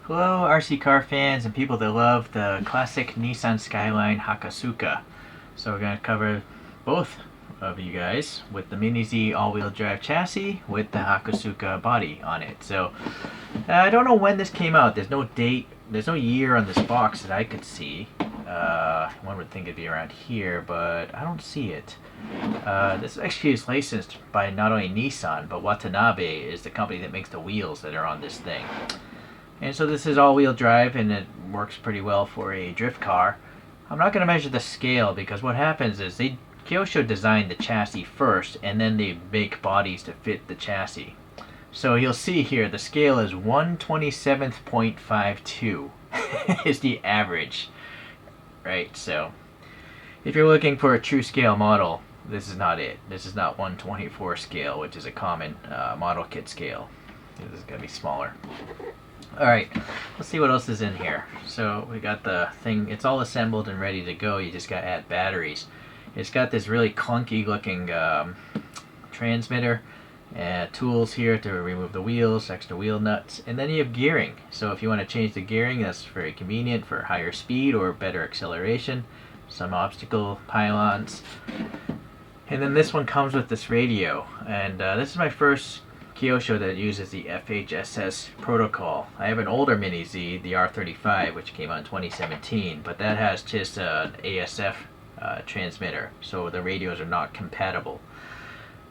Hello RC car fans and people that love the classic Nissan Skyline Hakosuka. So we're going to cover both of you guys with the MiniZ all-wheel drive chassis with the Hakosuka body on it. So I don't know when this came out. There's no date, there's no year on this box that I could see. One would think it'd be around here, but I don't see it. This actually is licensed by not only Nissan, but Watanabe is the company that makes the wheels that are on this thing. And so this is all-wheel drive, and it works pretty well for a drift car. I'm not going to measure the scale because what happens is Kyosho designed the chassis first, and then they make bodies to fit the chassis. So you'll see here the scale is 1/27.52 is the average, right? So if you're looking for a true scale model, this is not it. This is not 1/24 scale, which is a common model kit scale. This is going to be smaller. Alright, let's see what else is in here. So we got the thing, it's all assembled and ready to go. You just got to add batteries. It's got this really clunky looking transmitter, tools here to remove the wheels, extra wheel nuts, and then you have gearing. So if you want to change the gearing, that's very convenient for higher speed or better acceleration. Some obstacle pylons. And then this one comes with this radio, and this is my first Kyosho that uses the FHSS protocol. I have an older MiniZ, the R35, which came out in 2017, but that has just an ASF transmitter, so the radios are not compatible.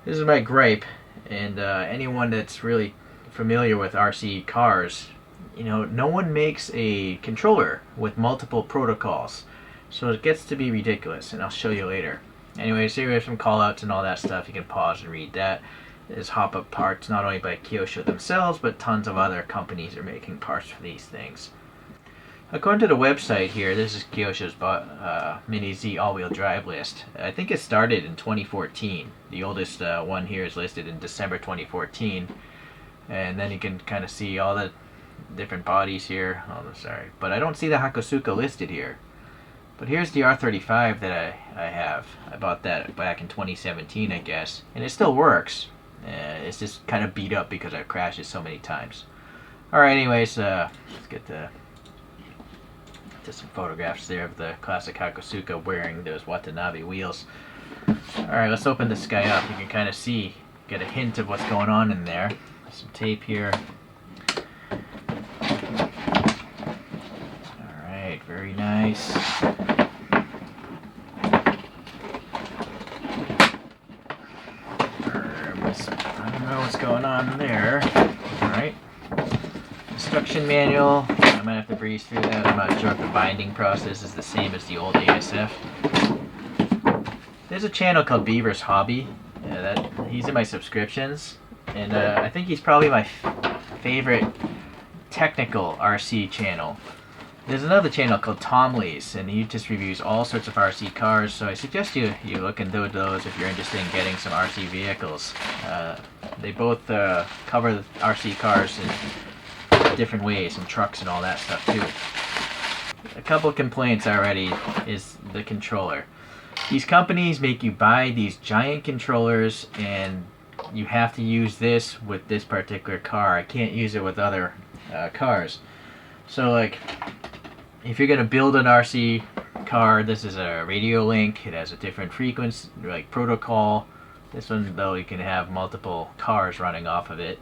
This is my gripe, and anyone that's really familiar with RC cars, you know, no one makes a controller with multiple protocols, so it gets to be ridiculous, and I'll show you later. Anyways, here we have some callouts and all that stuff. You can pause and read that. There's hop-up parts not only by Kyosho themselves, but tons of other companies are making parts for these things. According to the website here, this is Kyosho's MiniZ all-wheel drive list. I think it started in 2014. The oldest one here is listed in December 2014. And then you can kind of see all the different bodies here. Oh, sorry. But I don't see the Hakosuka listed here. But here's the R35 that I have. I bought that back in 2017, I guess. And it still works. It's just kind of beat up because I've crashed it so many times. Alright, anyways, let's get to some photographs there of the classic Hakosuka wearing those Watanabe wheels. Alright, let's open this guy up. You can kind of see, get a hint of what's going on in there. There's some tape here. Alright, very nice. I don't know what's going on there. Alright. Instruction manual. I might have to breeze through that. I'm not sure if the binding process is the same as the old ASF. There's a channel called Beaver's Hobby. He's in my subscriptions. And I think he's probably my favorite technical RC channel. There's another channel called Tom Lee's, and he just reviews all sorts of RC cars, so I suggest you look into those if you're interested in getting some RC vehicles. They both cover RC cars in different ways, and trucks and all that stuff too. A couple complaints already is the controller. These companies make you buy these giant controllers, and you have to use this with this particular car. I can't use it with other cars. So like, if you're going to build an RC car, this is a radio link. It has a different frequency, like protocol. This one, though, you can have multiple cars running off of it.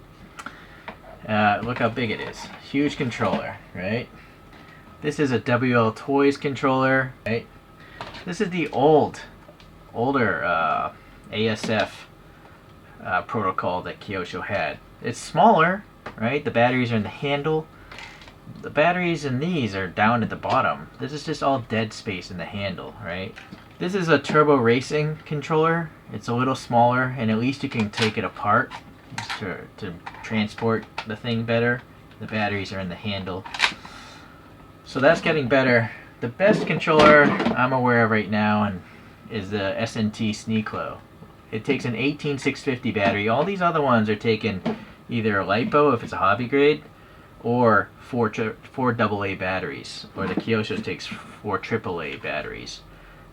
Look how big it is. Huge controller, right? This is a WL Toys controller, right? This is the older ASF protocol that Kyosho had. It's smaller, right? The batteries are in the handle. The batteries in these are down at the bottom. This is just all dead space in the handle, right? This is a turbo racing controller. It's a little smaller, and at least you can take it apart to transport the thing better. The batteries are in the handle. So that's getting better. The best controller I'm aware of right now is the SNT Sneaklo. It takes an 18650 battery. All these other ones are taking either a LiPo if it's a hobby grade, or four AA batteries, or the Kyosho takes 4 AAA batteries.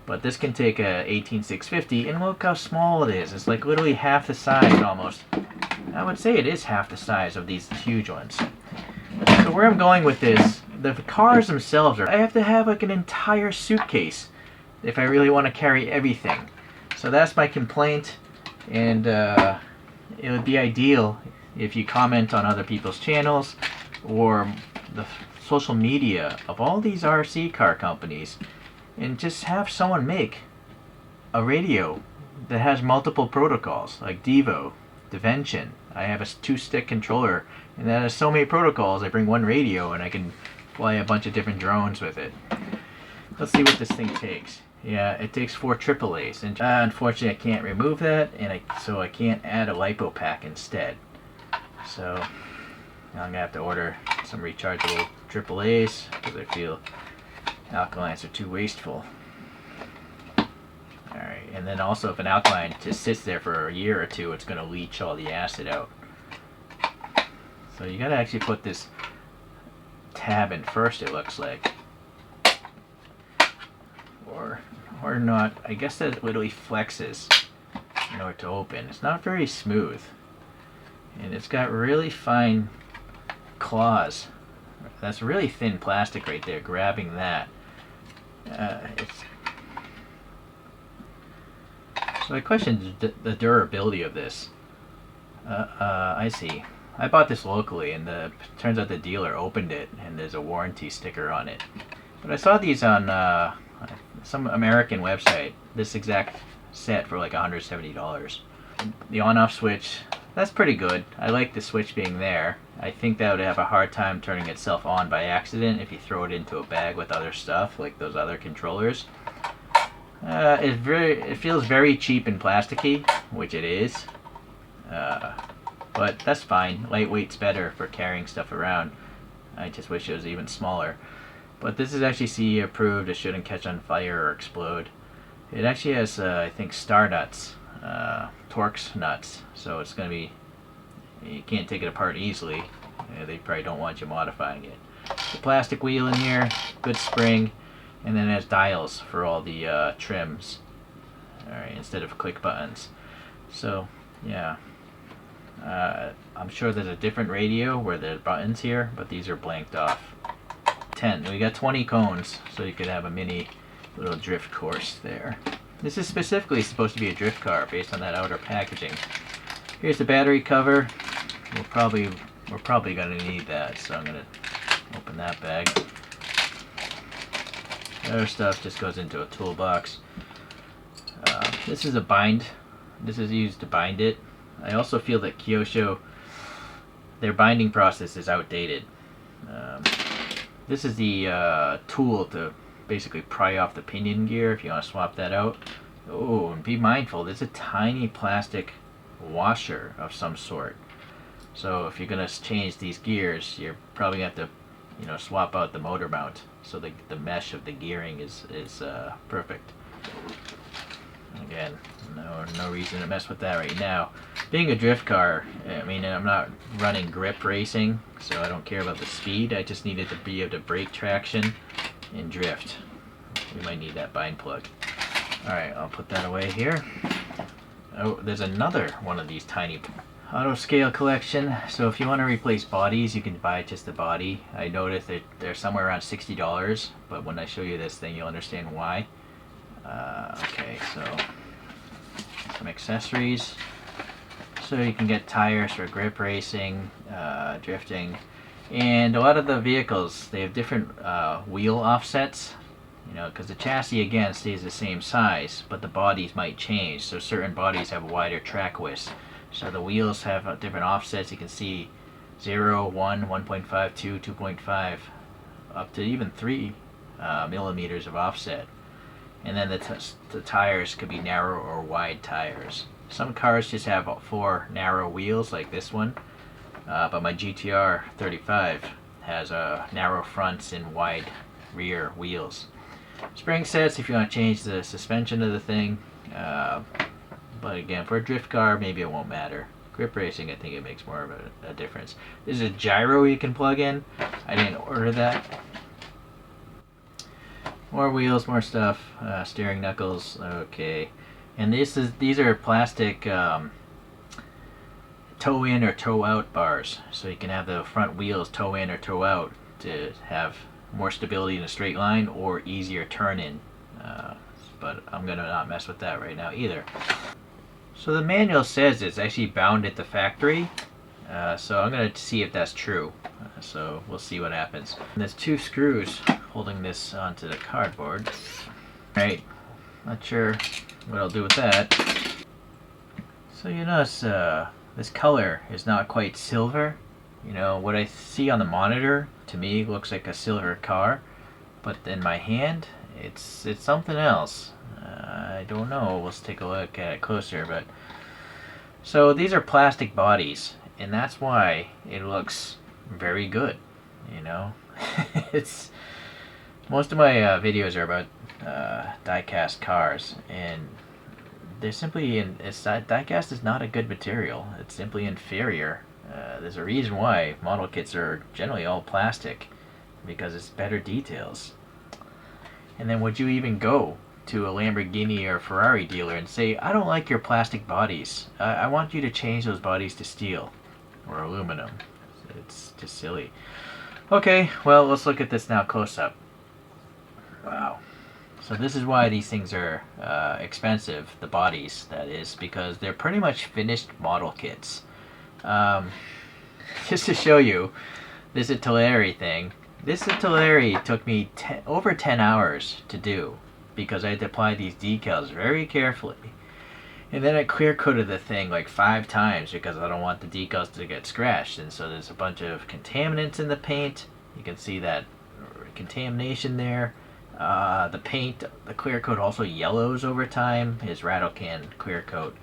But this can take a 18650, and look how small it is. It's like literally half the size almost. I would say it is half the size of these huge ones. So where I'm going with this, the cars themselves I have to have like an entire suitcase if I really want to carry everything. So that's my complaint, and it would be ideal if you comment on other people's channels or the social media of all these RC car companies and just have someone make a radio that has multiple protocols, like Devo, Dimension. I have a 2-stick controller and that has so many protocols. I bring one radio and I can fly a bunch of different drones with it. Let's see what this thing takes. Yeah, it takes 4 AAAs, and unfortunately I can't remove that, and so I can't add a LiPo pack instead. So now I'm gonna have to order some rechargeable AAAs because I feel alkalines are too wasteful. Alright, and then also if an alkaline just sits there for a year or two, it's gonna leach all the acid out. So you gotta actually put this tab in first, it looks like. Or not. I guess that literally flexes in order to open. It's not very smooth. And it's got really fine claws. That's really thin plastic right there, grabbing that. So I question the durability of this. I see. I bought this locally, and turns out the dealer opened it, and there's a warranty sticker on it. But I saw these on some American website, this exact set for like $170. The on-off switch, that's pretty good. I like the switch being there. I think that would have a hard time turning itself on by accident if you throw it into a bag with other stuff, like those other controllers. It feels very cheap and plasticky, which it is. But that's fine. Lightweight's better for carrying stuff around. I just wish it was even smaller. But this is actually CE approved. It shouldn't catch on fire or explode. It actually has, I think, star nuts, Torx nuts. So it's going to be, you can't take it apart easily. They probably don't want you modifying it. The plastic wheel in here, good spring, and then it has dials for all the trims. Alright, instead of click buttons. So, yeah. I'm sure there's a different radio where there's buttons here, but these are blanked off. 10. We got 20 cones, so you could have a mini little drift course there. This is specifically supposed to be a drift car based on that outer packaging. Here's the battery cover. We're probably gonna need that, so I'm gonna open that bag. The other stuff just goes into a toolbox. This is a bind. This is used to bind it. I also feel that Kyosho, their binding process is outdated. This is the tool to basically pry off the pinion gear if you want to swap that out. Oh, and be mindful, there's a tiny plastic washer of some sort. So if you're going to change these gears, you're probably going to have to, swap out the motor mount so the mesh of the gearing is perfect. Again, no reason to mess with that right now. Being a drift car, I mean, I'm not running grip racing, so I don't care about the speed. I just needed to be able to brake traction and drift. We might need that bind plug. Alright, I'll put that away here. Oh, there's another one of these tiny auto scale collection. So if you want to replace bodies, you can buy just the body. I noticed that they're somewhere around $60, but when I show you this thing, you'll understand why. Okay, so some accessories. So you can get tires for grip racing, drifting, and a lot of the vehicles, they have different wheel offsets, because the chassis again stays the same size, but the bodies might change. So certain bodies have wider track widths. So the wheels have different offsets. You can see 0, 1, 1.5, 2, 2.5, up to even 3 millimeters of offset. And then the tires could be narrow or wide tires. Some cars just have 4 narrow wheels like this one, but my GTR 35 has narrow fronts and wide rear wheels. Spring sets if you want to change the suspension of the thing, but again, for a drift car maybe it won't matter. Grip racing, I think it makes more of a difference. There's a gyro you can plug in. I didn't order that. More wheels, more stuff, steering knuckles, okay. And these are plastic toe in or toe out bars, so you can have the front wheels toe in or toe out to have more stability in a straight line or easier turn in. But I'm gonna not mess with that right now either. So the manual says it's actually bound at the factory, so I'm gonna see if that's true. So we'll see what happens. And there's 2 screws holding this onto the cardboard. Right, not sure what I'll do with that. So you notice this color is not quite silver. You know, what I see on the monitor to me looks like a silver car, but in my hand it's something else. I don't know. Let's take a look at it closer. But so these are plastic bodies, and that's why it looks very good. You know, it's most of my videos are about die-cast cars, and they're simply die-cast is not a good material. It's simply inferior. There's a reason why model kits are generally all plastic, because it's better details. And then would you even go to a Lamborghini or Ferrari dealer and say, I don't like your plastic bodies. I want you to change those bodies to steel or aluminum. It's just silly. Okay, well, let's look at this now close up. Wow. So this is why these things are expensive, the bodies, that is, because they're pretty much finished model kits. Just to show you, this Atelier thing, this Atelier took me over 10 hours to do, because I had to apply these decals very carefully. And then I clear coated the thing like 5 times because I don't want the decals to get scratched. And so there's a bunch of contaminants in the paint. You can see that contamination there. The paint, the clear coat also yellows over time, is rattle can clear coat.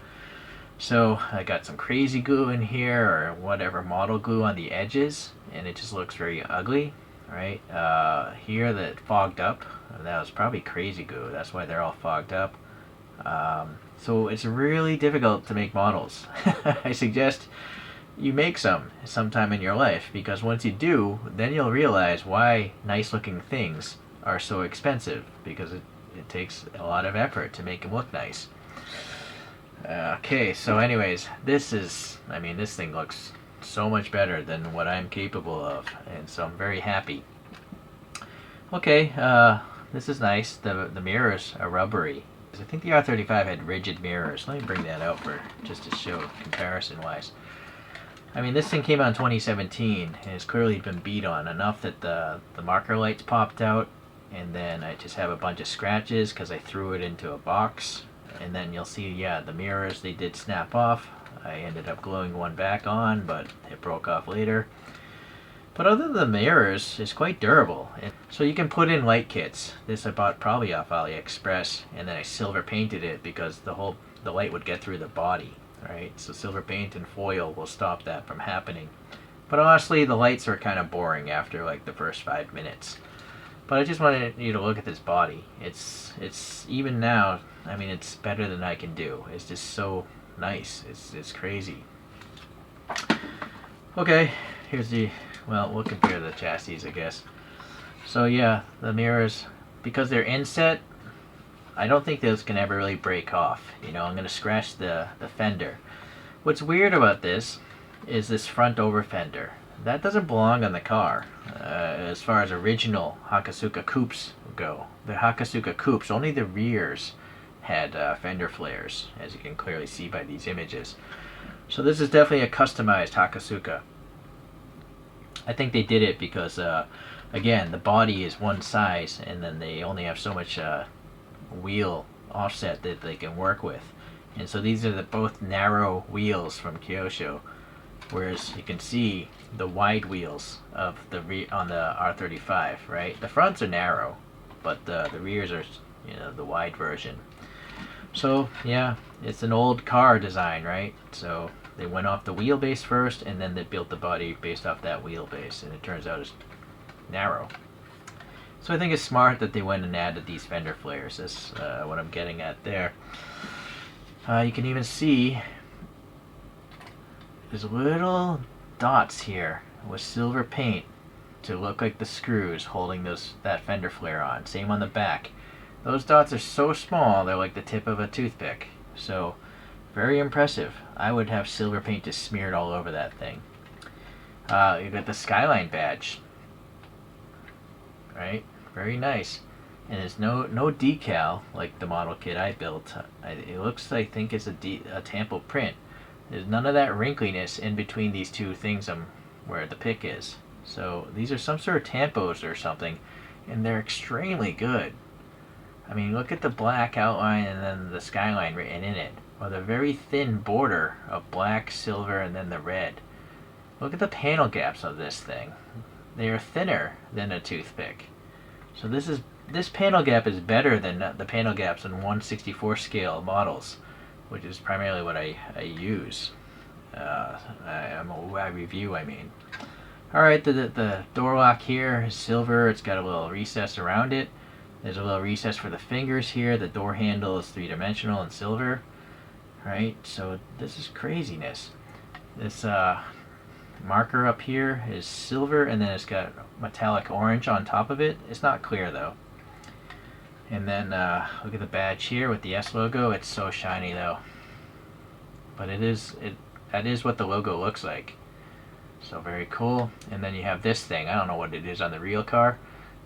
So I got some crazy glue in here, or whatever model glue on the edges, and it just looks very ugly, right? Here that fogged up, that was probably crazy glue, that's why they're all fogged up. So it's really difficult to make models. I suggest you make some sometime in your life, because once you do, then you'll realize why nice looking things are so expensive, because it takes a lot of effort to make them look nice. Okay, so anyways, this thing looks so much better than what I'm capable of, and so I'm very happy. Okay, this is nice. The mirrors are rubbery. I think the R35 had rigid mirrors. Let me bring that out just to show comparison wise. I mean, this thing came out in 2017 and it's clearly been beat on enough that the marker lights popped out, and then I just have a bunch of scratches because I threw it into a box. And then you'll see, yeah, the mirrors, they did snap off. I ended up gluing one back on, but it broke off later. But other than the mirrors, it's quite durable. So you can put in light kits. This I bought probably off AliExpress, and then I silver painted it because the light would get through the body, right? So silver paint and foil will stop that from happening. But honestly, the lights are kind of boring after like the first 5 minutes. But I just wanted you to look at this body. It's even now, I mean, it's better than I can do. It's just so nice. It's crazy. Okay, well, we'll compare the chassis, I guess. So yeah, the mirrors, because they're inset, I don't think those can ever really break off. You know, I'm going to scratch the fender. What's weird about this is this front over fender. That doesn't belong on the car, as far as original Hakosuka coupes go. The Hakosuka coupes, only the rears had fender flares, as you can clearly see by these images. So this is definitely a customized Hakosuka. I think they did it because, again, the body is one size, and then they only have so much wheel offset that they can work with. And so these are both narrow wheels from Kyosho, whereas you can see the wide wheels of on the R35, right? The fronts are narrow, but the rears are, you know, the wide version. So yeah, it's an old car design, right? So they went off the wheelbase first, and then they built the body based off that wheelbase, and it turns out it's narrow. So I think it's smart that they went and added these fender flares. That's what I'm getting at there. You can even see there's little dots here with silver paint to look like the screws holding that fender flare on. Same on the back. Those dots are so small, they're like the tip of a toothpick. So very impressive. I would have silver paint just smeared all over that thing. You got the Skyline badge, right? Very nice. And there's no decal like the model kit I built. It looks, I think it's a tampo print. There's none of that wrinkliness in between these two things where the pick is. So these are some sort of tampos or something, and they're extremely good. I mean, look at the black outline and then the Skyline written in it, with a very thin border of black, silver, and then the red. Look at the panel gaps of this thing. They are thinner than a toothpick. So this panel gap is better than the panel gaps in 1/64 scale models, which is primarily what I use. I review, I mean. Alright, the door lock here is silver. It's got a little recess around it. There's a little recess for the fingers here. The door handle is three-dimensional and silver. Right, so this is craziness. This marker up here is silver, and then it's got metallic orange on top of it. It's not clear though. And then look at the badge here with the S logo. It's so shiny though, but that is what the logo looks like. So very cool. And then you have this thing. I don't know what it is on the real car,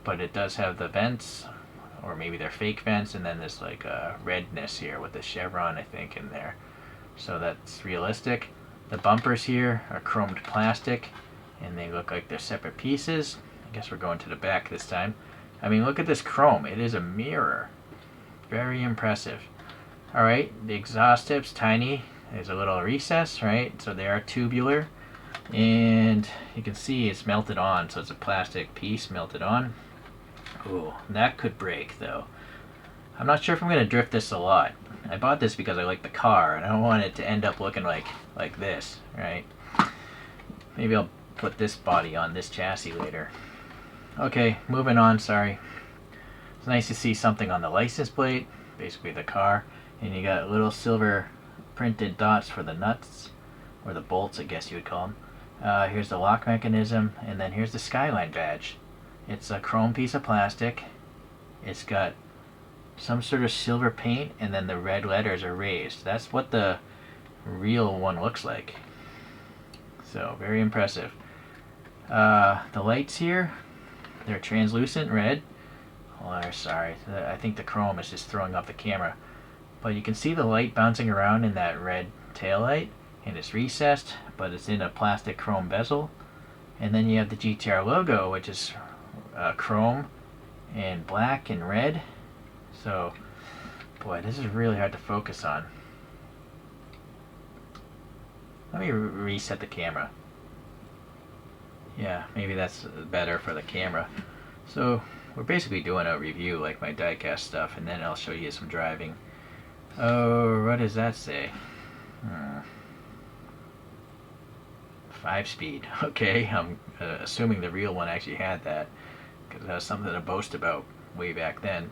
but it does have the vents, or maybe they're fake vents, and then there's like a redness here with the chevron, I think, in there. So that's realistic. The bumpers here are chromed plastic, and they look like they're separate pieces. I guess we're going to the back this time. I mean, look at this chrome. It is a mirror. Very impressive. Alright, the exhaust tip's tiny. There's a little recess, right? So they are tubular. And you can see it's melted on, so it's a plastic piece melted on. Ooh, that could break though. I'm not sure if I'm going to drift this a lot. I bought this because I like the car, and I don't want it to end up looking like this, right? Maybe I'll put this body on this chassis later. Okay, moving on, sorry. It's nice to see something on the license plate, basically the car, and you got little silver printed dots for the nuts, or the bolts, I guess you would call them. Here's the lock mechanism, and then here's the Skyline badge. It's a chrome piece of plastic. It's got some sort of silver paint, and then the red letters are raised. That's what the real one looks like. So, very impressive. The lights here, they're translucent red. Oh, sorry, I think the chrome is just throwing off the camera. But you can see the light bouncing around in that red taillight, and it's recessed, but it's in a plastic chrome bezel. And then you have the GTR logo, which is chrome and black and red. So, boy, this is really hard to focus on. Let me reset the camera. Yeah, maybe that's better for the camera. So, we're basically doing a review like my diecast stuff, and then I'll show you some driving. Oh, what does that say? 5-speed. Okay, I'm assuming the real one actually had that, because it has something to boast about way back then.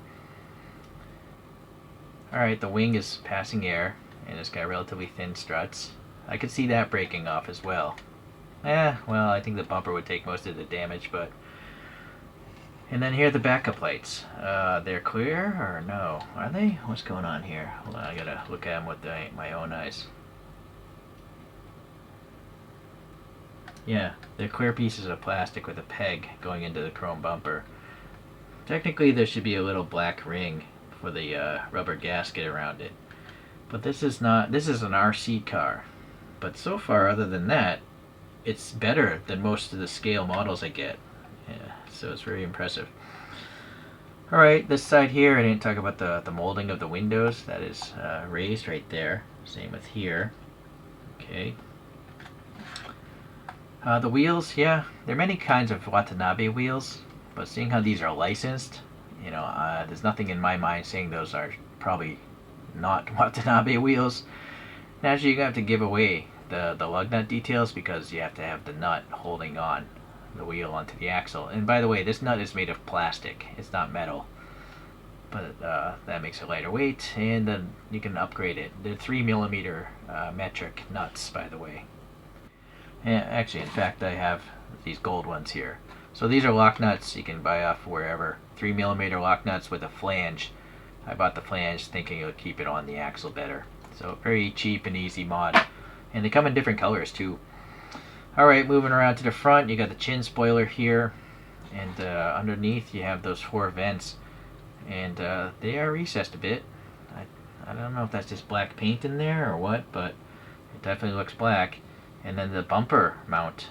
Alright, the wing is passing air, and it's got relatively thin struts. I could see that breaking off as well. Well, I think the bumper would take most of the damage, but... And then here are the backup lights. They're clear, or no? Are they? What's going on here? Hold on, I gotta look at them with my own eyes. Yeah, they're clear pieces of plastic with a peg going into the chrome bumper. Technically, there should be a little black ring for the rubber gasket around it. But this is an RC car. But so far, other than that, it's better than most of the scale models I get. Yeah, so it's very impressive. Alright, this side here, I didn't talk about the molding of the windows. That is raised right there. Same with here. Okay. The wheels, yeah, there are many kinds of Watanabe wheels, but seeing how these are licensed, you know, there's nothing in my mind saying those are probably not Watanabe wheels. Naturally, you have to give away the lug nut details because you have to have the nut holding on the wheel onto the axle. And by the way, this nut is made of plastic, it's not metal, but that makes it lighter weight, and then you can upgrade it. They're 3mm metric nuts, by the way. Yeah, actually, in fact, I have these gold ones here. So these are lock nuts you can buy off wherever. 3mm lock nuts with a flange. I bought the flange thinking it would keep it on the axle better. So very cheap and easy mod. And they come in different colors too. Alright, moving around to the front, you got the chin spoiler here. And underneath you have those 4 vents. And they are recessed a bit. I don't know if that's just black paint in there or what, but it definitely looks black. And then the bumper mount.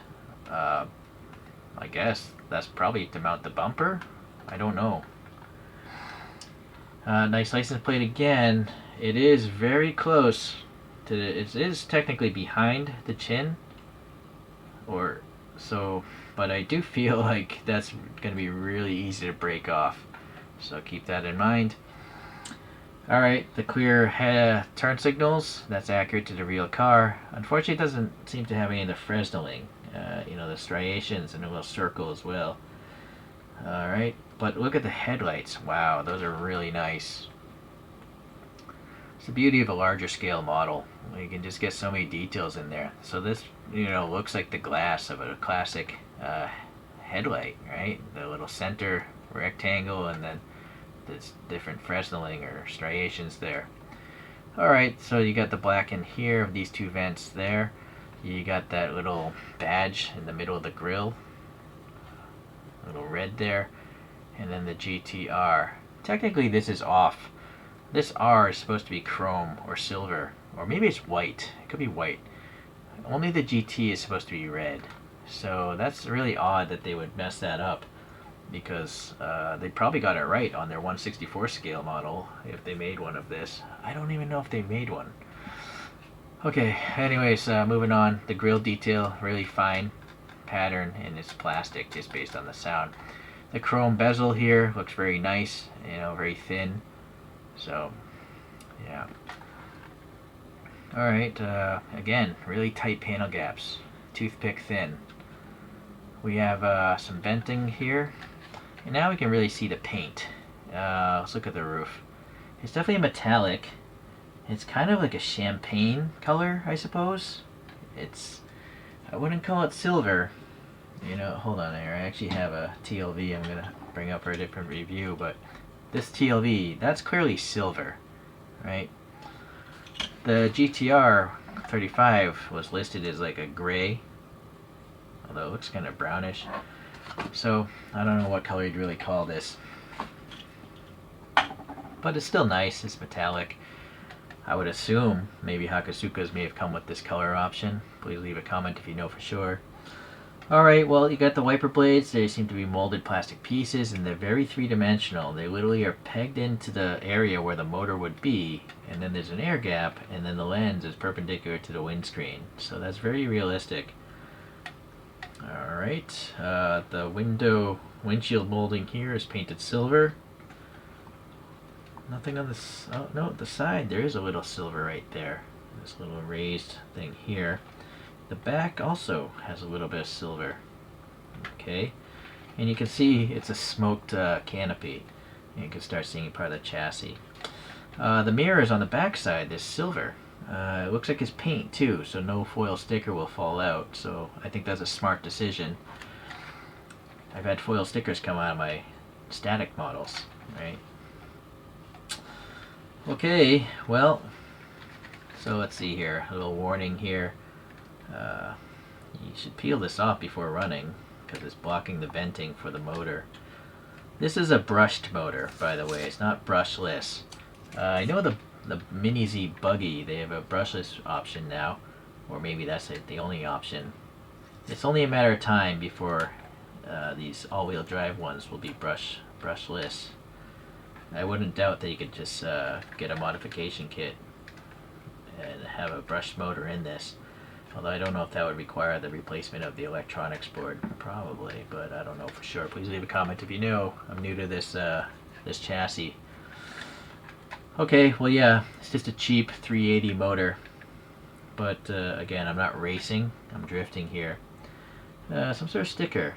I guess that's probably to mount the bumper. I don't know. Nice license plate again. It is very close to it is technically behind the chin, or so, but I do feel like that's going to be really easy to break off. So keep that in mind. Alright, the clear turn signals, that's accurate to the real car. Unfortunately, it doesn't seem to have any of the Fresneling, the striations and a little circle as well. Alright, but look at the headlights. Wow, those are really nice. It's the beauty of a larger scale model. You can just get so many details in there. So this, looks like the glass of a classic headlight, right? The little center rectangle and then there's different Fresneling or striations there. Alright, so you got the black in here of these 2 vents there. You got that little badge in the middle of the grille. Little red there. And then the GTR. Technically this is off. This R is supposed to be chrome or silver. Or maybe it's white. It could be white. Only the GT is supposed to be red. So that's really odd that they would mess that up. Because they probably got it right on their 1/64 scale model if they made one of this. I don't even know if they made one. Okay, anyways, moving on. The grille detail, really fine pattern, and it's plastic just based on the sound. The chrome bezel here looks very nice, very thin. So, yeah. Alright, again, really tight panel gaps. Toothpick thin. We have some venting here. And now we can really see the paint. Let's look at the roof. It's definitely a metallic. It's kind of like a champagne color, I suppose. I wouldn't call it silver. Hold on here. I actually have a TLV I'm going to bring up for a different review, but this TLV, that's clearly silver, right? The GTR 35 was listed as like a gray, although it looks kind of brownish. So, I don't know what color you'd really call this. But it's still nice, it's metallic. I would assume maybe Hakosukas may have come with this color option. Please leave a comment if you know for sure. Alright, well, you got the wiper blades. They seem to be molded plastic pieces, and they're very three-dimensional. They literally are pegged into the area where the motor would be, and then there's an air gap, and then the lens is perpendicular to the windscreen. So that's very realistic. Alright, the windshield molding here is painted silver. Nothing on this, oh no, the side there is a little silver right there. This little raised thing here. The back also has a little bit of silver. Okay, and you can see it's a smoked canopy. And you can start seeing part of the chassis. The mirrors on the back side, there's silver. It looks like it's paint too, so no foil sticker will fall out. So I think that's a smart decision. I've had foil stickers come out of my static models, right? Okay, well, so let's see here. A little warning here. You should peel this off before running because it's blocking the venting for the motor. This is a brushed motor, by the way. It's not brushless. I know the MiniZ buggy, they have a brushless option now, or maybe that's the only option. It's only a matter of time before these all-wheel drive ones will be brushless. I wouldn't doubt that you could just get a modification kit and have a brushed motor in this. Although I don't know if that would require the replacement of the electronics board. Probably, but I don't know for sure. Please leave a comment if you know. I'm new to this this chassis. Okay, well yeah, it's just a cheap 380 motor. But again, I'm not racing. I'm drifting here. Some sort of sticker.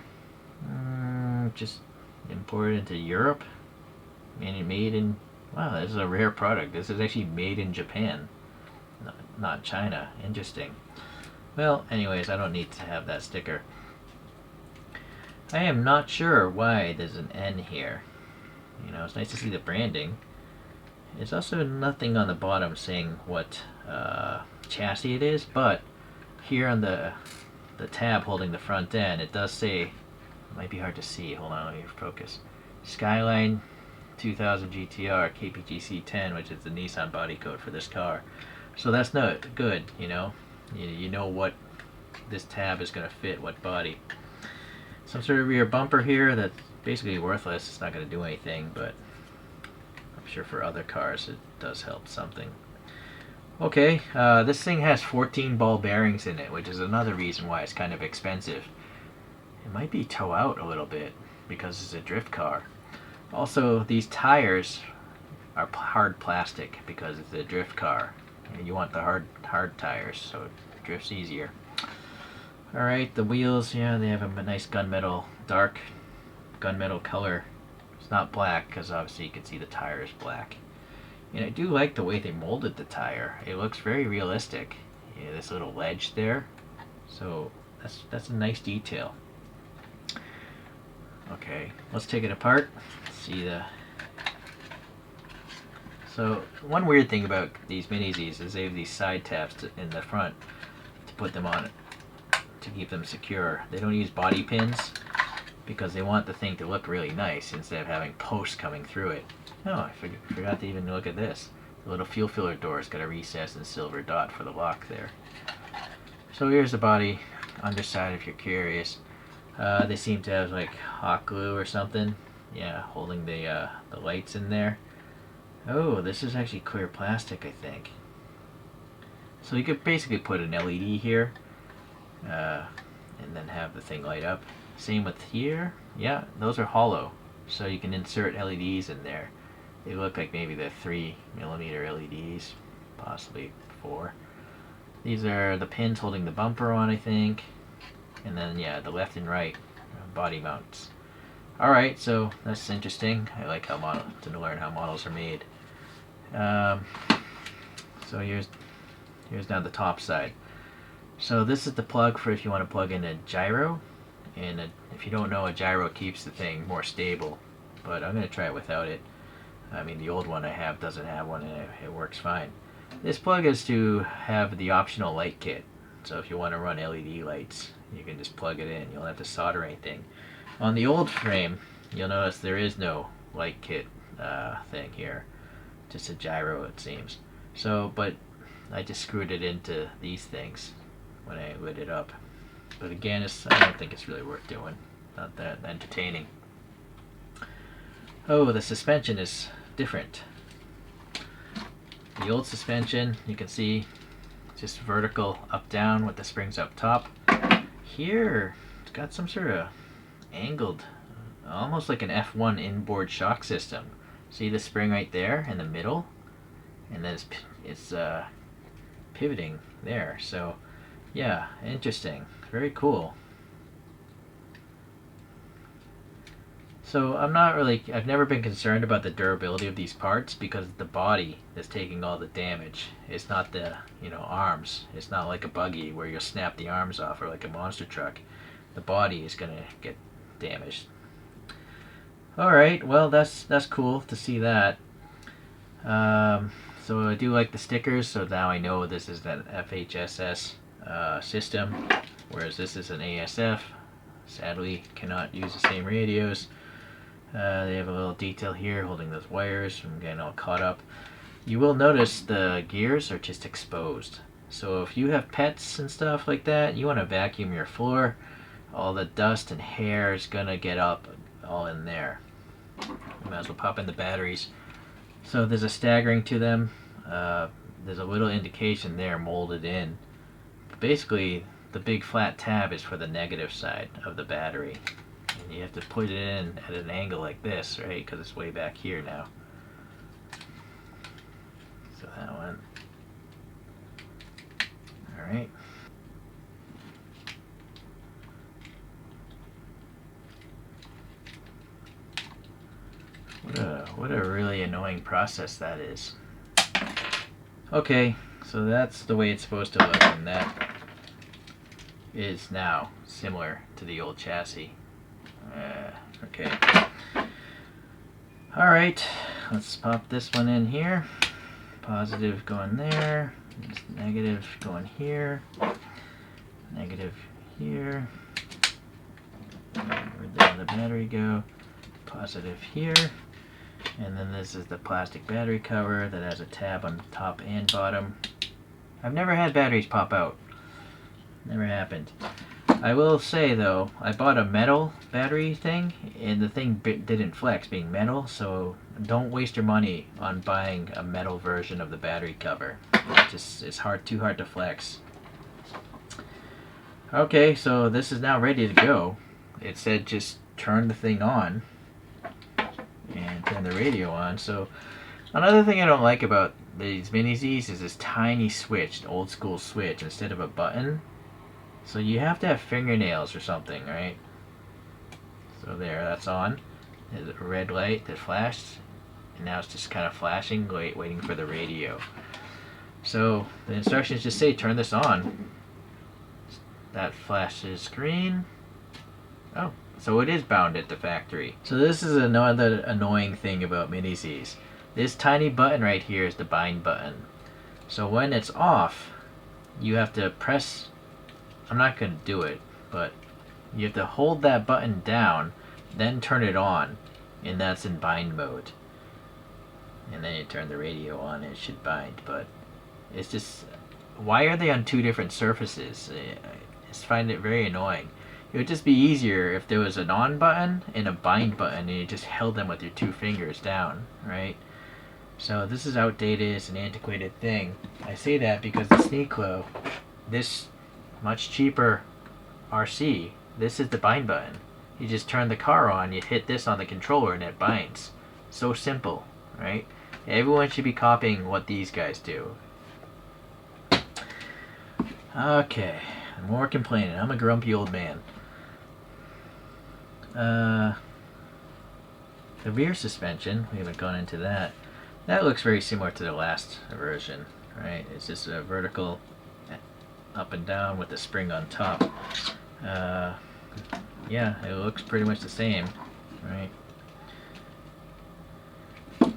Just imported into Europe. And made in... Wow, this is a rare product. This is actually made in Japan. Not China. Interesting. Well, anyways, I don't need to have that sticker. I am not sure why there's an N here. It's nice to see the branding. There's also nothing on the bottom saying what chassis it is, but here on the tab holding the front end, it does say, it might be hard to see, hold on, let me focus, Skyline 2000 GTR KPGC 10, which is the Nissan body code for this car. So that's not good, you know. You know what this tab is going to fit, what body. Some sort of rear bumper here that's basically worthless. It's not going to do anything, but I'm sure for other cars it does help something. Okay, this thing has 14 ball bearings in it, which is another reason why it's kind of expensive. It might be toe out a little bit because it's a drift car. Also, these tires are hard plastic because it's a drift car. And you want the hard tires so it drifts easier. Alright, the wheels, yeah, they have a nice gunmetal, dark gunmetal color. It's not black because obviously you can see the tire is black. And I do like the way they molded the tire. It looks very realistic. Yeah, this little ledge there. So that's a nice detail. Okay, let's take it apart. See the. So one weird thing about these MiniZs is they have these side tabs in the front to put them on, to keep them secure. They don't use body pins because they want the thing to look really nice instead of having posts coming through it. Oh, I forgot to even look at this. The little fuel filler door's got a recessed and silver dot for the lock there. So here's the body, underside if you're curious. They seem to have like hot glue or something. Yeah, holding the lights in there. Oh, this is actually clear plastic, I think. So you could basically put an LED here, and then have the thing light up. Same with here. Yeah, those are hollow, so you can insert LEDs in there. They look like maybe the 3mm LEDs, possibly 4. These are the pins holding the bumper on, I think. And then, yeah, the left and right body mounts. Alright, so that's interesting. I like to learn how models are made. So here's now the top side. So this is the plug for if you want to plug in a gyro. And if you don't know, a gyro keeps the thing more stable. But I'm going to try it without it. I mean, the old one I have doesn't have one, and it works fine. This plug is to have the optional light kit. So if you want to run LED lights, you can just plug it in. You don't have to solder anything. On the old frame, you'll notice there is no light kit thing here. Just a gyro, it seems. So, but I just screwed it into these things when I lit it up. But again, I don't think it's really worth doing. Not that entertaining. Oh, the suspension is different. The old suspension, you can see, just vertical up-down with the springs up top. Here, it's got some sort of angled, almost like an F1 inboard shock system. See the spring right there in the middle? And then it's pivoting there. So, yeah, interesting. Very cool. So I've never been concerned about the durability of these parts because the body is taking all the damage. It's not the, arms. It's not like a buggy where you'll snap the arms off or like a monster truck. The body is going to get damaged. Alright, well that's cool to see that. So I do like the stickers, so now I know this is an FHSS system, whereas this is an ASF. Sadly, cannot use the same radios. They have a little detail here holding those wires. I'm getting all caught up. You will notice the gears are just exposed. So if you have pets and stuff like that, you want to vacuum your floor. All the dust and hair is going to get up all in there. You might as well pop in the batteries. So there's a staggering to them. There's a little indication there molded in. But basically, the big flat tab is for the negative side of the battery. And you have to put it in at an angle like this, right? Because it's way back here now. So that one. Alright. What a really annoying process that is. Okay, so that's the way it's supposed to look, and that is now similar to the old chassis. Okay. Alright, let's pop this one in here. Positive going there, negative going here. Negative here. Where does the battery go? Positive here. And then this is the plastic battery cover that has a tab on the top and bottom. I've never had batteries pop out. Never happened. I will say though, I bought a metal battery thing and the thing didn't flex being metal, so don't waste your money on buying a metal version of the battery cover. It's too hard to flex. Okay, so this is now ready to go. It said just turn the thing on and turn the radio on. So another thing I don't like about these MiniZs is this tiny switch, the old school switch, instead of a button. So you have to have fingernails or something, right? So there, that's on. There's a red light that flashed, and now it's just kind of flashing, waiting for the radio. So the instructions just say turn this on. That flashes green. Oh, so it is bound at the factory. So this is another annoying thing about MiniZs. This tiny button right here is the bind button. So when it's off, you have to press, I'm not going to do it, but you have to hold that button down, then turn it on, and that's in bind mode. And then you turn the radio on and it should bind, but it's just, why are they on two different surfaces? I just find it very annoying. It would just be easier if there was an on button and a bind button and you just held them with your two fingers down, right? So this is outdated, it's an antiquated thing. I say that because the Sneaklo, this much cheaper RC, this is the bind button. You just turn the car on, you hit this on the controller and it binds. So simple, right? Everyone should be copying what these guys do. Okay, more complaining. I'm a grumpy old man. The rear suspension, we haven't gone into that. That looks very similar to the last version, right? It's just a vertical up and down with the spring on top. Yeah, it looks pretty much the same, right?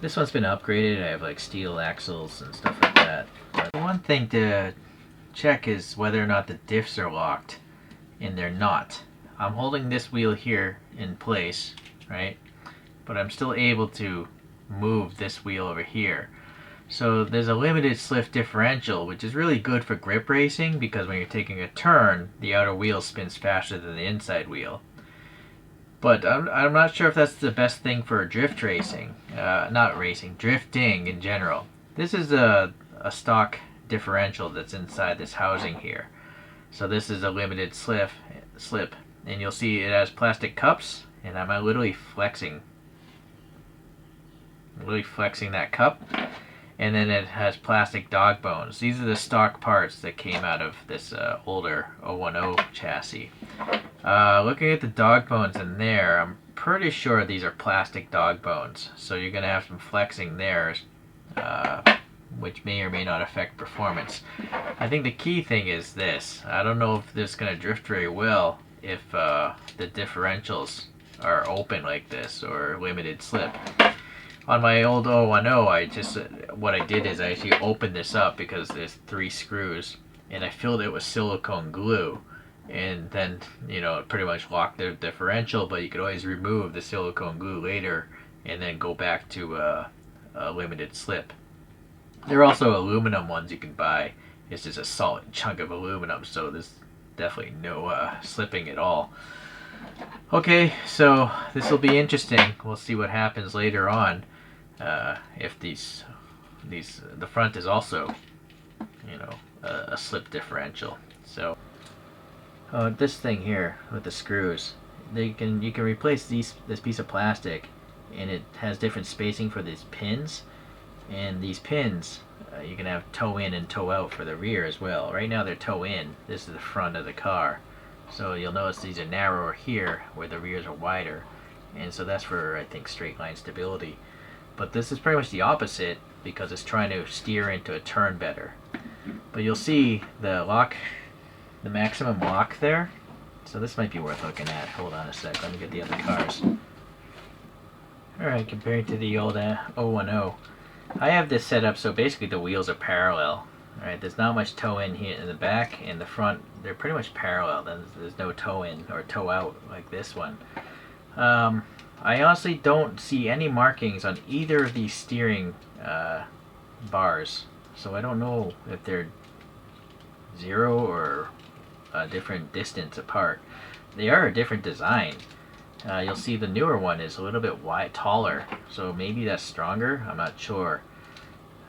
This one's been upgraded. I have like steel axles and stuff like that. But the one thing to check is whether or not the diffs are locked, and they're not. I'm holding this wheel here in place, right? But I'm still able to move this wheel over here. So there's a limited slip differential, which is really good for grip racing because when you're taking a turn, the outer wheel spins faster than the inside wheel. But I'm not sure if that's the best thing for drift racing. Not racing, drifting in general. This is a stock differential that's inside this housing here. So this is a limited slip, and you'll see it has plastic cups, and I'm literally flexing that cup, and then it has plastic dog bones. These are the stock parts that came out of this older 010 chassis. Looking at the dog bones in there, I'm pretty sure these are plastic dog bones, so you're going to have some flexing there, which may or may not affect performance. I think the key thing is this. I don't know if this is going to drift very well if the differentials are open like this or limited slip. On my old 010, what I did is I actually opened this up because there's 3 screws, and I filled it with silicone glue, and then, you know, it pretty much locked the differential, but you could always remove the silicone glue later and then go back to a limited slip. There are also aluminum ones you can buy. It's just a solid chunk of aluminum, so there's definitely no slipping at all. Okay, so this will be interesting. We'll see what happens later on. If the front is also, you know, a slip differential. So this thing here with the screws, you can replace this piece of plastic, and it has different spacing for these pins. And these pins, you can have toe in and toe out for the rear as well. Right now they're toe in. This is the front of the car. So you'll notice these are narrower here where the rears are wider. And so that's for, I think, straight line stability. But this is pretty much the opposite because it's trying to steer into a turn better. But you'll see the lock, the maximum lock there. So this might be worth looking at. Hold on a sec, let me get the other cars. Alright, compared to the old 010. I have this set up so basically the wheels are parallel. Right, there's not much toe in here in the back and the front. They're pretty much parallel. There's no toe in or toe out like this one. I honestly don't see any markings on either of these steering bars, so I don't know if they're 0 or a different distance apart. They are a different design. You'll see the newer one is a little bit taller, so maybe that's stronger. I'm not sure.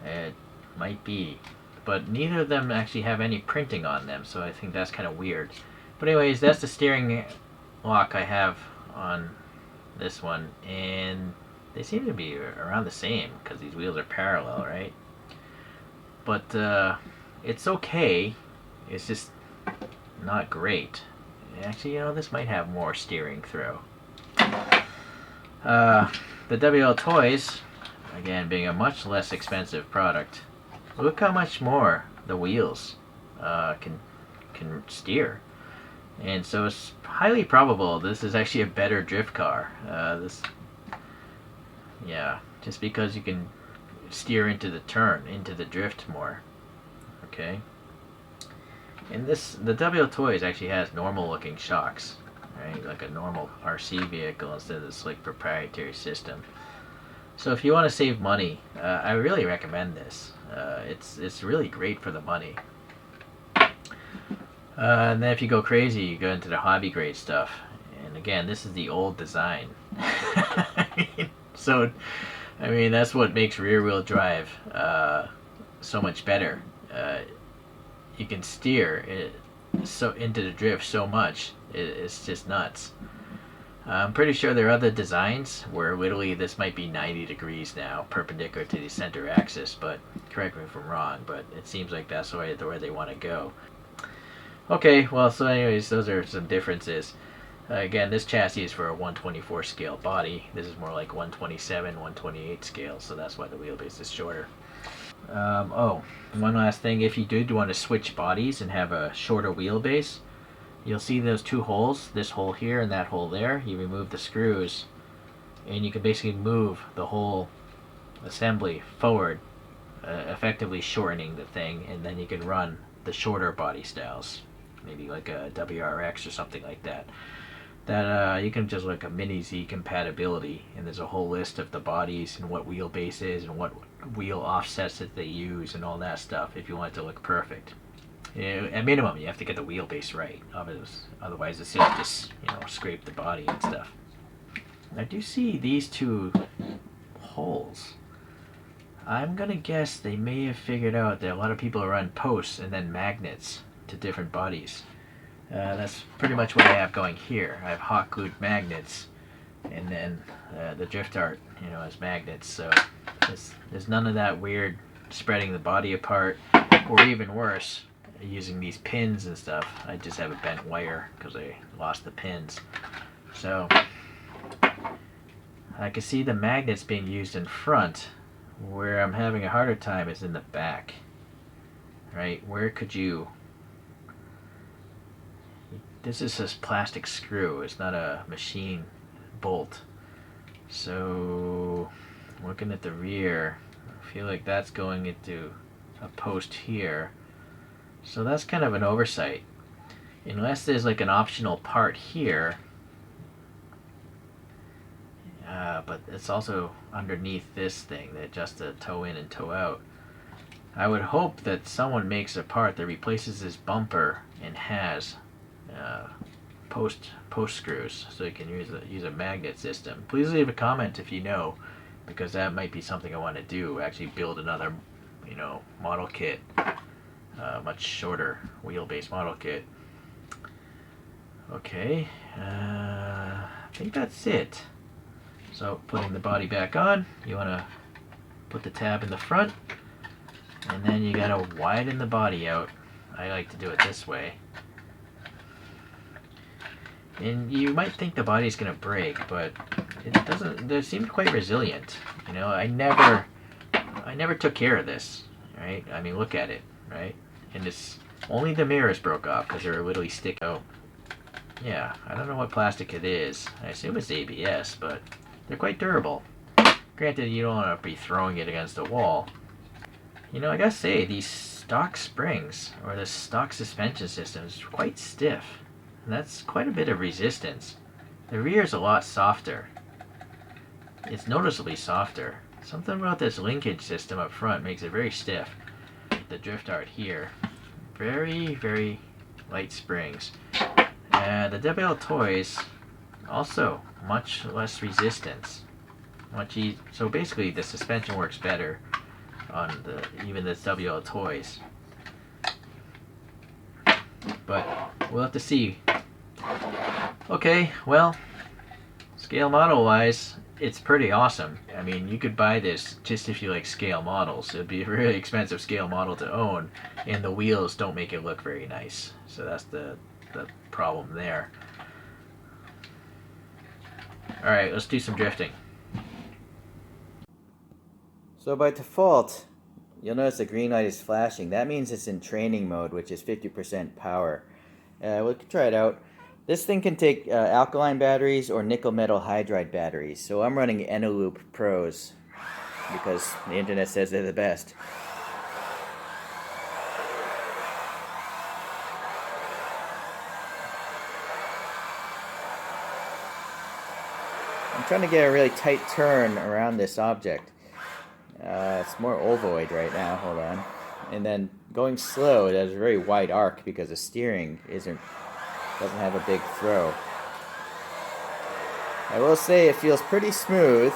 It might be. But neither of them actually have any printing on them, so I think that's kind of weird. But anyways, that's the steering lock I have on this one, and they seem to be around the same because these wheels are parallel, right? But it's okay. It's just not great. Actually, you know, this might have more steering through. The WL Toys, again, being a much less expensive product, look how much more the wheels can steer. And so it's highly probable this is actually a better drift car. Yeah, just because you can steer into the turn, into the drift more. Okay. And the WL Toys actually has normal looking shocks, right? Like a normal RC vehicle instead of this like proprietary system. So if you want to save money, I really recommend this. It's really great for the money. And then if you go crazy, you go into the hobby grade stuff. And again, this is the old design. So, I mean, that's what makes rear wheel drive so much better. You can steer it so into the drift so much, it's just nuts. I'm pretty sure there are other designs where literally this might be 90 degrees now, perpendicular to the center axis, but correct me if I'm wrong, but it seems like that's the way they want to go. Okay, well, so anyways, those are some differences. Again, this chassis is for a 124 scale body. This is more like 127, 128 scale, so that's why the wheelbase is shorter. Oh, one last thing. If you did want to switch bodies and have a shorter wheelbase, you'll see those two holes, this hole here and that hole there. You remove the screws, and you can basically move the whole assembly forward, effectively shortening the thing, and then you can run the shorter body styles, maybe like a WRX or something like that. That you can just look at MiniZ compatibility, and there's a whole list of the bodies and what wheelbase is and what wheel offsets that they use and all that stuff if you want it to look perfect. At minimum, you have to get the wheelbase right. Otherwise, it's just scrape the body and stuff. I do see these two holes. I'm gonna guess they may have figured out that a lot of people run posts and then magnets to different bodies. That's pretty much what I have going here. I have hot glued magnets, and then the drift art, as magnets. So there's none of that weird spreading the body apart, or even worse, using these pins and stuff. I just have a bent wire because I lost the pins. So I can see the magnets being used in front. Where I'm having a harder time is in the back. Right? Where could you... This is this plastic screw. It's not a machine bolt. So looking at the rear, I feel like that's going into a post here. So that's kind of an oversight. Unless there's like an optional part here, but it's also underneath this thing that adjusts the toe in and toe out. I would hope that someone makes a part that replaces this bumper and has post screws, so you can use a magnet system. Please leave a comment if you know, because that might be something I want to do. Actually, build another, model kit, much shorter wheelbase model kit. Okay, I think that's it. So putting the body back on, you want to put the tab in the front, and then you got to widen the body out. I like to do it this way. And you might think the body's going to break, but it doesn't. It seems quite resilient. I never took care of this, right? I mean, look at it, right? And it's only the mirrors broke off because they're literally stick out. Yeah, I don't know what plastic it is. I assume it's ABS, but they're quite durable. Granted, you don't want to be throwing it against a wall. You know, I gotta say, these stock springs, or the stock suspension system, is quite stiff. And that's quite a bit of resistance. The rear is a lot softer. It's noticeably softer. Something about this linkage system up front makes it very stiff. The drift art here, very, very light springs. And the WL Toys, also much less resistance. So basically the suspension works better on even the WL Toys. But we'll have to see. Okay, well, scale model wise, it's pretty awesome. I mean, you could buy this just if you like scale models. It'd be a really expensive scale model to own, and the wheels don't make it look very nice. So that's the problem there. Alright, let's do some drifting. So by default, you'll notice the green light is flashing. That means it's in training mode, which is 50% power. We can try it out. This thing can take alkaline batteries or nickel metal hydride batteries. So I'm running Eneloop Pros because the internet says they're the best. I'm trying to get a really tight turn around this object. It's more ovoid right now, hold on. And then going slow, it has a very wide arc because the steering doesn't have a big throw. I will say it feels pretty smooth.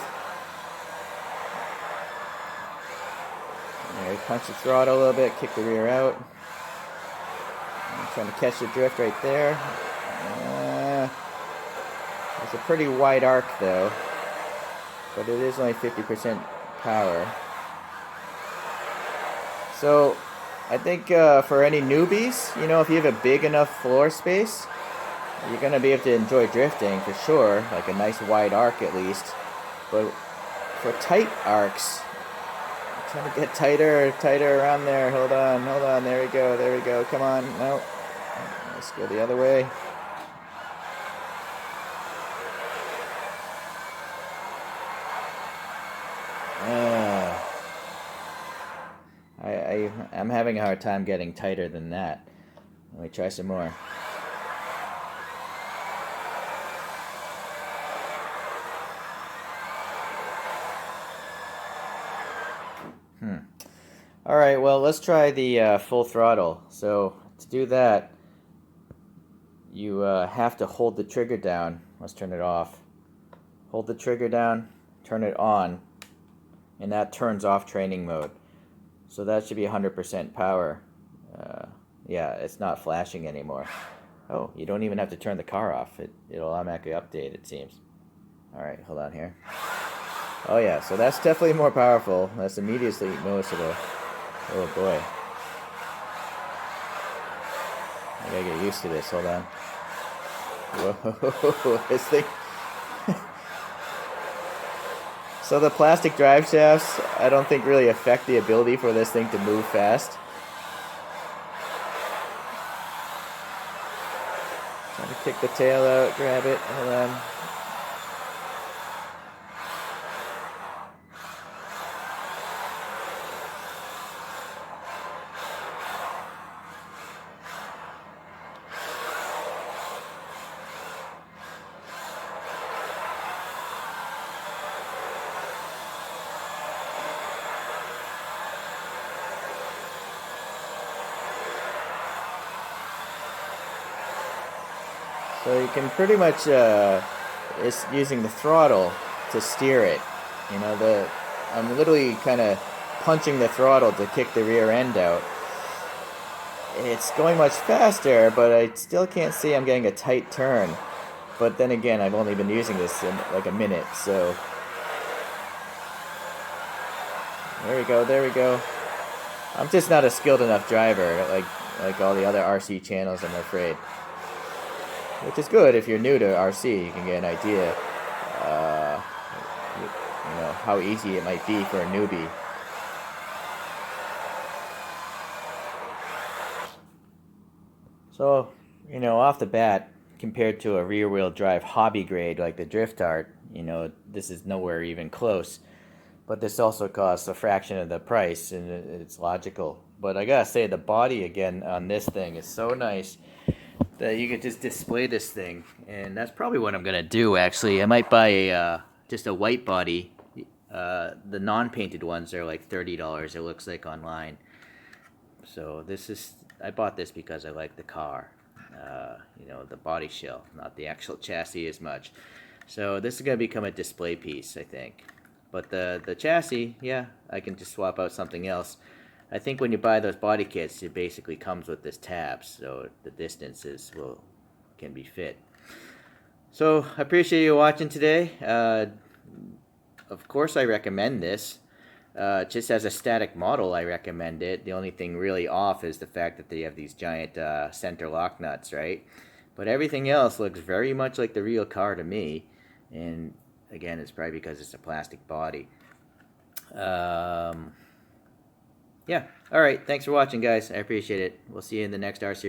There, punch the throttle a little bit, kick the rear out. I'm trying to catch the drift right there. It's a pretty wide arc though, but it is only 50% power. So I think for any newbies, you know, if you have a big enough floor space, you're going to be able to enjoy drifting for sure, like a nice wide arc at least. But for tight arcs, I'm trying to get tighter around there. Hold on, there we go, come on, no. Let's go the other way. I'm having a hard time getting tighter than that. Let me try some more. Alright, well, let's try the full throttle. So, to do that, you have to hold the trigger down. Let's turn it off. Hold the trigger down, turn it on, and that turns off training mode. So that should be 100% power. Yeah, it's not flashing anymore. Oh, you don't even have to turn the car off. It'll automatically update, it seems. Alright, hold on here. Oh yeah, so that's definitely more powerful. That's immediately noticeable. Oh boy. I gotta get used to this, hold on. Whoa, this thing. So the plastic drive shafts, I don't think really affect the ability for this thing to move fast. Trying to kick the tail out, grab it, hold on. So you can pretty much, it's using the throttle to steer it. You know, I'm literally kind of punching the throttle to kick the rear end out. It's going much faster, but I still can't see I'm getting a tight turn. But then again, I've only been using this in like a minute, so. There we go. I'm just not a skilled enough driver like all the other RC channels, I'm afraid. Which is good if you're new to RC, you can get an idea, you know, how easy it might be for a newbie. So, you know, off the bat, compared to a rear-wheel drive hobby grade like the Drift Art, you know, this is nowhere even close. but this also costs a fraction of the price, and it's logical. But I gotta say, the body again on this thing is so nice that you could just display this thing, and that's probably what I'm gonna do. Actually, I might buy a just a white body. The non-painted ones are like $30. It looks like online. So I bought this because I like the car. You know, the body shell, not the actual chassis as much. So this is gonna become a display piece, I think. But the chassis, yeah, I can just swap out something else. I think when you buy those body kits, it basically comes with this tab, so the distances can be fit. So I appreciate you watching today. Of course, I recommend this. Just as a static model, I recommend it. The only thing really off is the fact that they have these giant center lock nuts, right? But everything else looks very much like the real car to me. And again, it's probably because it's a plastic body. Yeah. All right. Thanks for watching, guys. I appreciate it. We'll see you in the next RC.